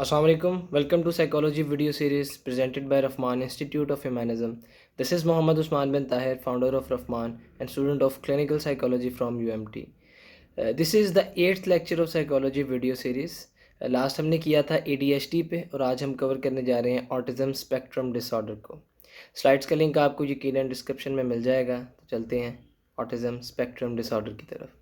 Assalamu alaikum. Welcome to Psychology video series presented by Rahman Institute of Humanism. This is Muhammad Usman bin Tahir, founder of Rahman and student of clinical psychology from UMT. This is the 8th lecture of Psychology video series. Last हमने किया था ADHD पे और आज हम cover करने जा रहे हैं ऑटिज़म स्पेक्ट्रम डिसऑर्डर को। स्लाइड्स का लिंक आपको यकीनन डिस्क्रिप्शन में मिल जाएगा। तो चलते हैं ऑटिज़म स्पेक्ट्रम डिसऑर्डर की तरफ।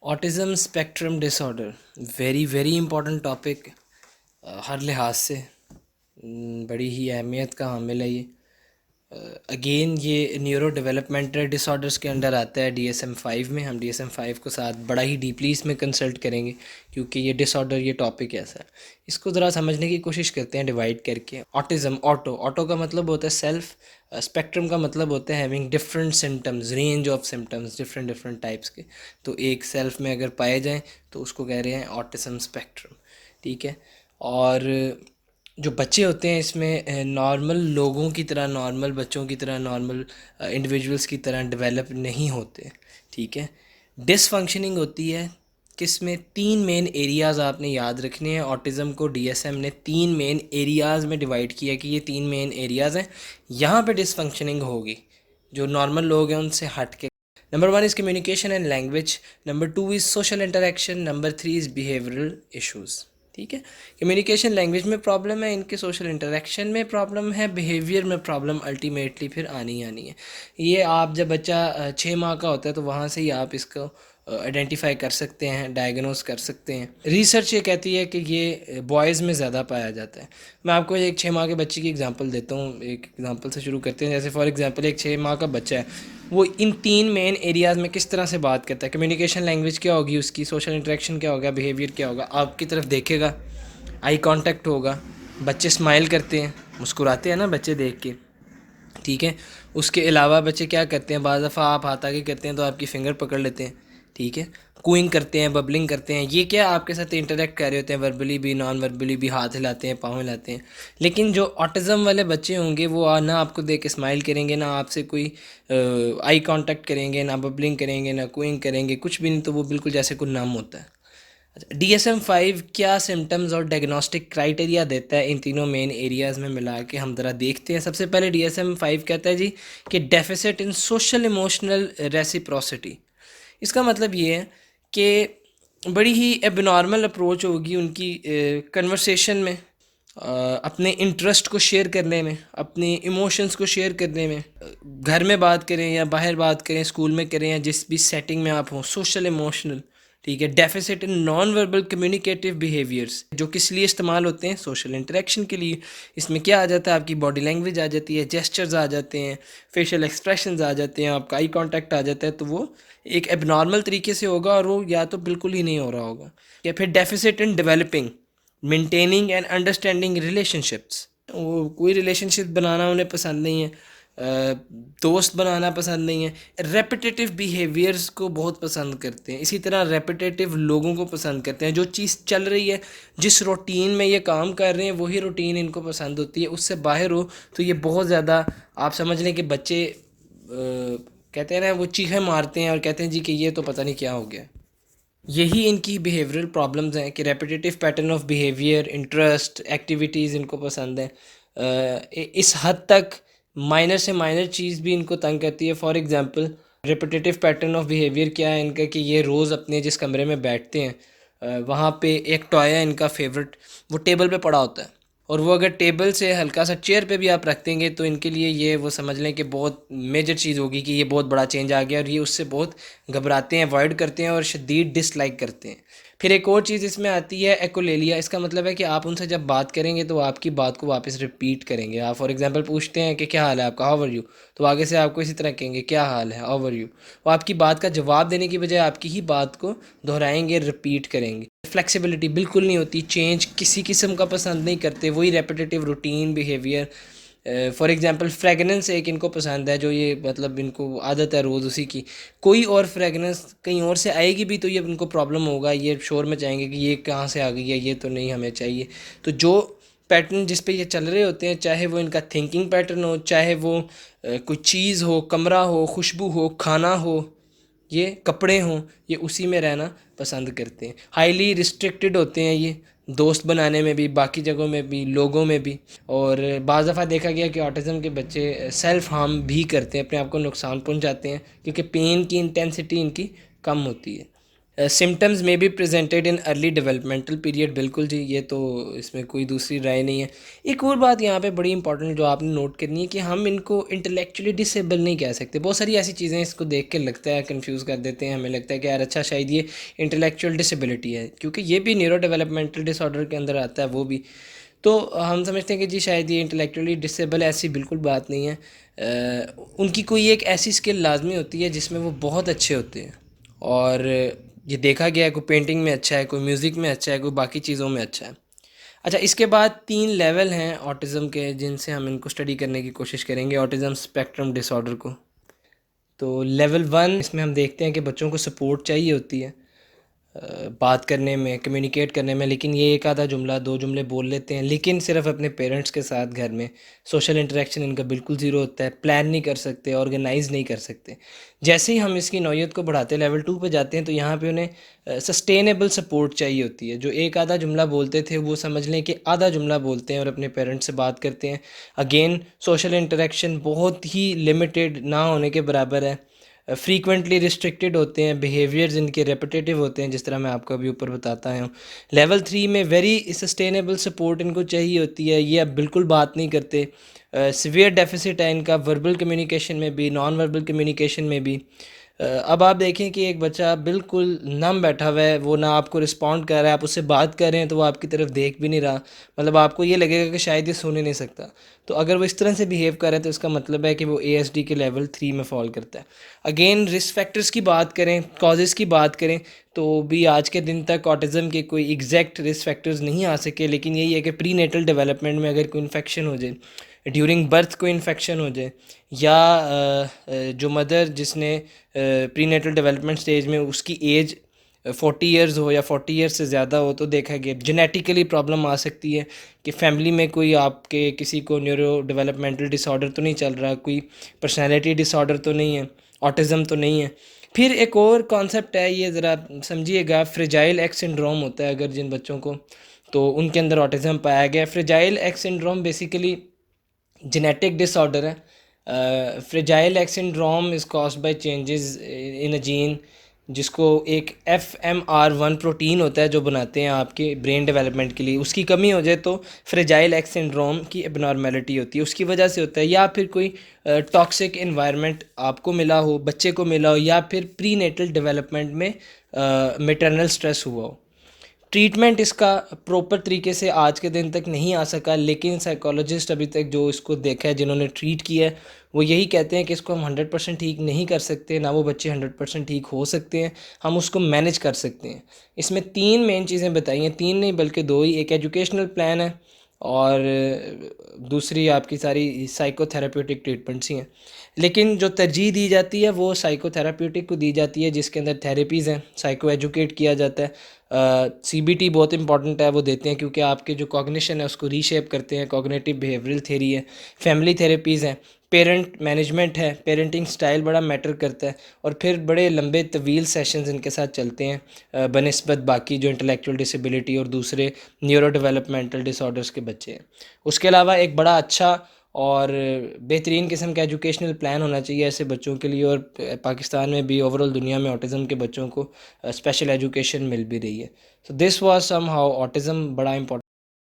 Autism spectrum disorder very important topic हर लिहाज से बड़ी ही अहमियत का हामिल है ये। अगेन ये न्यूरो डेवलपमेंटल डिसऑर्डर्स के अंडर आता है DSM-5 में। हम DSM-5 को साथ बड़ा ही डीपली इसमें कंसल्ट करेंगे क्योंकि ये डिसऑर्डर ये टॉपिक ऐसा है। इसको ज़रा समझने की कोशिश करते हैं डिवाइड करके। ऑटिज़म ऑटो का मतलब होता है सेल्फ, स्पेक्ट्रम का मतलब होता है having different symptoms, range of symptoms different types के। तो एक सेल्फ में अगर पाए जाएँ तो उसको कह रहे हैं ऑटिज़म स्पेक्ट्रम, ठीक है। और जो बच्चे होते हैं इसमें नॉर्मल लोगों की तरह, नॉर्मल बच्चों की तरह, नॉर्मल इंडिविजुअल्स की तरह डेवलप नहीं होते, ठीक है। डिसफंक्शनिंग होती है किसमें? 3 मेन एरियाज़ आपने याद रखने हैं। ऑटिज़म को DSM ने 3 मेन एरियाज़ में डिवाइड किया कि ये 3 मेन एरियाज़ हैं, यहाँ पे डिसफंक्शनिंग होगी जो नॉर्मल लोग हैं उनसे हट के। Number 1 is communication and language, number 2 is social interaction, number 3 is behavioural issues, ठीक है। कम्युनिकेशन लैंग्वेज में प्रॉब्लम है, इनके सोशल इंटरेक्शन में प्रॉब्लम है, बिहेवियर में प्रॉब्लम अल्टीमेटली फिर आनी है। ये आप जब बच्चा 6 माह का होता है तो वहाँ से ही आप इसको आइडेंटिफाई कर सकते हैं, डायग्नोस कर सकते हैं। रिसर्च ये कहती है कि ये बॉयज़ में ज़्यादा पाया जाता है। मैं आपको एक 6 माह के बच्चे की एग्जांपल देता हूँ। एक एग्जांपल से शुरू करते हैं। जैसे फॉर एग्जांपल एक 6 माह का बच्चा है, वो इन 3 मेन एरियाज़ में किस तरह से बात करता है। कम्युनिकेशन लैंग्वेज क्या होगी उसकी, सोशल इंटरेक्शन क्या होगा, बिहेवियर क्या होगा। आपकी तरफ देखेगा, आई कांटेक्ट होगा, बच्चे स्माइल करते हैं, मुस्कुराते हैं ना बच्चे देख के, ठीक है। उसके अलावा बच्चे क्या करते हैं, बाज़ दफ़ा आप हाथ आगे करते हैं तो आपकी फिंगर पकड़ लेते हैं, ठीक है। कूइंग करते हैं, बबलिंग करते हैं। ये क्या आपके साथ इंटरेक्ट कर रहे होते हैं, वर्बली भी नॉन वर्बली भी, हाथ हिलाते हैं, पाँव हिलाते हैं। लेकिन जो ऑटिज़म वाले बच्चे होंगे वो ना आपको देख के स्माइल करेंगे, ना आपसे कोई आई कांटेक्ट करेंगे, ना बबलिंग करेंगे, ना कूइंग करेंगे, कुछ भी नहीं। तो वो बिल्कुल जैसे कोई नम होता है। अच्छा, DSM-5 क्या सिम्टम्स और डायग्नोस्टिक क्राइटेरिया देता है इन तीनों मेन एरियाज़ में मिला के हम ज़रा देखते हैं। सबसे पहले DSM-5 कहता है जी कि deficit in social emotional reciprocity. इसका मतलब ये है कि बड़ी ही एबनॉर्मल अप्रोच होगी उनकी कन्वर्सेशन में, अपने इंटरेस्ट को शेयर करने में, अपने इमोशंस को शेयर करने में। घर में बात करें या बाहर बात करें, स्कूल में करें या जिस भी सेटिंग में आप हों, सोशल इमोशनल, ठीक है। Deficit in non verbal communicative behaviours, जो किस लिए इस्तेमाल होते हैं, सोशल इंटरेक्शन के लिए। इसमें क्या आ जाता है, आपकी बॉडी लैंग्वेज आ जाती है, जेस्चर्स आ जाते हैं, फेशियल एक्सप्रेशंस आ जाते हैं, आपका आई कांटेक्ट आ जाता है। तो वो एक एबनॉर्मल तरीके से होगा और वो या तो बिल्कुल ही नहीं हो रहा होगा। या फिर deficit in developing, maintaining and understanding relationships, वो कोई रिलेशनशिप बनाना उन्हें पसंद नहीं है, दोस्त बनाना पसंद नहीं है। रेपिटेटिव बिहेवियर्स को बहुत पसंद करते हैं। इसी तरह रेपिटेटिव लोगों को पसंद करते हैं। जो चीज़ चल रही है, जिस रूटीन में ये काम कर रहे हैं, वही रूटीन इनको पसंद होती है। उससे बाहर हो तो ये बहुत ज़्यादा, आप समझ लें कि बच्चे कहते हैं ना, वो चीखें मारते हैं और कहते हैं जी कि ये तो पता नहीं क्या हो गया। यही इनकी बिहेवियरल प्रॉब्लम्स हैं कि repetitive pattern of behaviour, interest, activities इनको पसंद हैं। इस हद तक माइनर से माइनर चीज़ भी इनको तंग करती है। For example repetitive pattern of behaviour क्या है इनका कि ये रोज़ अपने जिस कमरे में बैठते हैं वहाँ पे एक टॉय है इनका फेवरेट, वो टेबल पे पड़ा होता है। और वो अगर टेबल से हल्का सा चेयर पे भी आप रख देंगे तो इनके लिए ये, वो समझ लें कि बहुत मेजर चीज़ होगी कि ये बहुत बड़ा चेंज आ गया और ये उससे बहुत घबराते हैं, अवॉइड करते हैं और शदीद डिसलाइक करते हैं। फिर एक और चीज़ इसमें आती है एकोलेलिया। इसका मतलब है कि आप उनसे जब बात करेंगे तो आपकी बात को वापस रिपीट करेंगे। आप फॉर एग्जांपल पूछते हैं कि क्या हाल है आपका, हाउ आर यू, तो आगे से आपको इसी तरह कहेंगे क्या हाल है, हाउ आर यू। वो आपकी बात का जवाब देने की बजाय आपकी ही बात को दोहराएंगे, रिपीट करेंगे। फ्लेक्सिबिलिटी बिल्कुल नहीं होती, चेंज किसी किस्म का पसंद नहीं करते, वही repetitive routine behaviour. For example fragrance एक इनको पसंद है, जो ये मतलब इनको आदत है रोज़ उसी की। कोई और फ्रेगनेंस कहीं और से आएगी भी तो ये इनको प्रॉब्लम होगा, ये शोर में चाहेंगे कि ये कहाँ से आ गई है, ये तो नहीं हमें चाहिए। तो जो पैटर्न जिस पे ये चल रहे होते हैं, चाहे वो इनका थिंकिंग पैटर्न हो, चाहे वो कोई चीज़ हो, कमरा हो, खुशबू हो, खाना हो, ये कपड़े हों, ये उसी में रहना पसंद करते हैं। हाईली रिस्ट्रिक्टेड होते हैं ये, दोस्त बनाने में भी, बाकी जगहों में भी, लोगों में भी। और बाज़ दफ़ा देखा गया कि ऑटिज़म के बच्चे सेल्फ़ हार्म भी करते हैं, अपने आप को नुकसान पहुंचाते हैं, क्योंकि पेन की इंटेंसिटी इनकी कम होती है। सिम्टम्स में be presented in early developmental period, बिल्कुल जी, ये तो इसमें कोई दूसरी राय नहीं है। एक और बात यहाँ पे बड़ी इंपॉर्टेंट जो आपने नोट करनी है कि हम इनको इंटेलेक्चुअली डिसेबल नहीं कह सकते। बहुत सारी ऐसी चीज़ें इसको देख के लगता है, कंफ्यूज कर देते हैं, हमें लगता है कि यार अच्छा शायद ये इंटेलेक्चुअल डिसेबिलिटी है, क्योंकि ये भी न्यूरो डेवलपमेंटल डिसऑर्डर के अंदर आता है वो भी। तो हम समझते हैं कि जी शायद ये इंटेलेक्चुअली डिसेबल, ऐसी बिल्कुल बात नहीं है। उनकी कोई एक ऐसी स्किल लाजमी होती है जिसमें वो बहुत अच्छे होते हैं, और ये देखा गया है, कोई पेंटिंग में अच्छा है, कोई म्यूज़िक में अच्छा है, कोई बाकी चीज़ों में अच्छा है। अच्छा, इसके बाद 3 लेवल हैं ऑटिज़म के, जिनसे हम इनको स्टडी करने की कोशिश करेंगे ऑटिज़म स्पेक्ट्रम डिसऑर्डर को। तो लेवल 1, इसमें हम देखते हैं कि बच्चों को सपोर्ट चाहिए होती है बात करने में, कम्युनिकेट करने में, लेकिन ये एक आधा जुमला, 2 जुमले बोल लेते हैं, लेकिन सिर्फ अपने पेरेंट्स के साथ घर में। सोशल इंटरेक्शन इनका बिल्कुल ज़ीरो होता है, प्लान नहीं कर सकते, ऑर्गेनाइज़ नहीं कर सकते। जैसे ही हम इसकी नौयत को बढ़ाते लेवल 2 पे जाते हैं, तो यहाँ पे उन्हें सस्टेनेबल सपोर्ट चाहिए होती है। जो एक आधा जुमला बोलते थे, वो समझ लें कि आधा जुमला बोलते हैं और अपने पेरेंट्स से बात करते हैं। अगेन, सोशल इंटरेक्शन बहुत ही लिमिटेड ना होने के बराबर है। फ्रीक्वेंटली रिस्ट्रिक्टेड होते हैं, बिहेवियर्स इनके रेपिटेटिव होते हैं, जिस तरह मैं आपको अभी ऊपर बताता हूँ। लेवल 3 में वेरी सस्टेनेबल सपोर्ट इनको चाहिए होती है, ये अब बिल्कुल बात नहीं करते। सीवियर डेफिसिट है इनका वर्बल कम्युनिकेशन में भी, नॉन वर्बल कम्युनिकेशन में भी। अब आप देखें कि एक बच्चा बिल्कुल नम बैठा हुआ है, वो ना आपको रिस्पॉन्ड कर रहा है, आप उससे बात कर रहे हैं तो वो आपकी तरफ देख भी नहीं रहा, मतलब आपको ये लगेगा कि शायद ये सुन ही नहीं सकता। तो अगर वो इस तरह से बिहेव कर रहा है तो इसका मतलब है कि वो ASD के लेवल 3 में फॉल करता है। अगेन, रिस्क फैक्टर्स की बात करें, कॉजेज़ की बात करें, तो भी आज के दिन तक ऑटिज़म के कोई एग्जैक्ट रिस्क फैक्टर्स नहीं आ सके, लेकिन यही है कि प्री नेटल डेवलपमेंट में अगर कोई इन्फेक्शन हो जाए, ड्यूरिंग बर्थ कोई इन्फेक्शन हो जाए, या जो मदर जिसने प्री नेटल डेवलपमेंट स्टेज में उसकी एज 40 ईयर्स हो या 40 ईयर्स से ज़्यादा हो, तो देखा गया जेनेटिकली प्रॉब्लम आ सकती है कि फैमिली में कोई आपके किसी को न्यूरो डेवलपमेंटल डिसऑर्डर तो नहीं चल रहा, कोई पर्सनैलिटी डिसऑर्डर तो नहीं है, ऑटिज़म तो नहीं है। फिर एक और कॉन्सेप्ट है, ये ज़रा समझिएगा, फ्रेजाइल एक्स सिंड्रोम होता है अगर जिन बच्चों को, तो उनके अंदर ऑटिज़म पाया गया। Fragile X syndrome basically genetic disorder है। Fragile X syndrome is caused by changes in a gene, जिसको एक FMR1 प्रोटीन होता है जो बनाते हैं आपके ब्रेन डेवलपमेंट के लिए, उसकी कमी हो जाए तो फ्रेजाइल एक्स सिंड्रोम की एबनॉर्मेलिटी होती है, उसकी वजह से होता है। या फिर कोई टॉक्सिक इन्वायरमेंट आपको मिला हो, बच्चे को मिला हो, या फिर प्री नेटल डेवलपमेंट में मेटरनल स्ट्रेस हुआ हो। ट्रीटमेंट इसका प्रॉपर तरीके से आज के दिन तक नहीं आ सका, लेकिन साइकोलॉजिस्ट अभी तक जो इसको देखा है, जिन्होंने ट्रीट किया है, वो यही कहते हैं कि इसको हम 100% ठीक नहीं कर सकते, ना वो बच्चे 100% ठीक हो सकते हैं, हम उसको मैनेज कर सकते हैं। इसमें 3 मेन चीज़ें बताई हैं, 3 नहीं बल्कि 2 ही। एक एजुकेशनल प्लान है, और दूसरी आपकी सारी साइकोथेराप्यूटिक ट्रीटमेंट्स ही हैं। लेकिन जो तरजीह दी जाती है वो साइकोथेराप्यूटिक को दी जाती है, जिसके अंदर थेरेपीज़ हैं, साइको एजुकेट किया जाता है। CBT बहुत इंपॉर्टेंट है, वो देते हैं क्योंकि आपके जो कॉग्निशन है उसको रीशेप करते हैं, कॉग्निटिव बिहेवियरल थेरी है। फैमिली थेरेपीज़ हैं, पेरेंट मैनेजमेंट है, पेरेंटिंग स्टाइल बड़ा मैटर करता है, और फिर बड़े लंबे तवील सेशंस इनके साथ चलते हैं बनिस्बत बाकी जो इंटेलेक्चुअल डिसेबिलिटी और दूसरे न्यूरो डेवलपमेंटल डिसऑर्डर्स के बच्चे हैं। उसके अलावा एक बड़ा अच्छा और बेहतरीन किस्म का एजुकेशनल प्लान होना चाहिए ऐसे बच्चों के लिए, और पाकिस्तान में भी, ओवरऑल दुनिया में ऑटिज़म के बच्चों को स्पेशल एजुकेशन मिल भी रही है। So this was somehow autism बड़ा इंपॉर्टेंट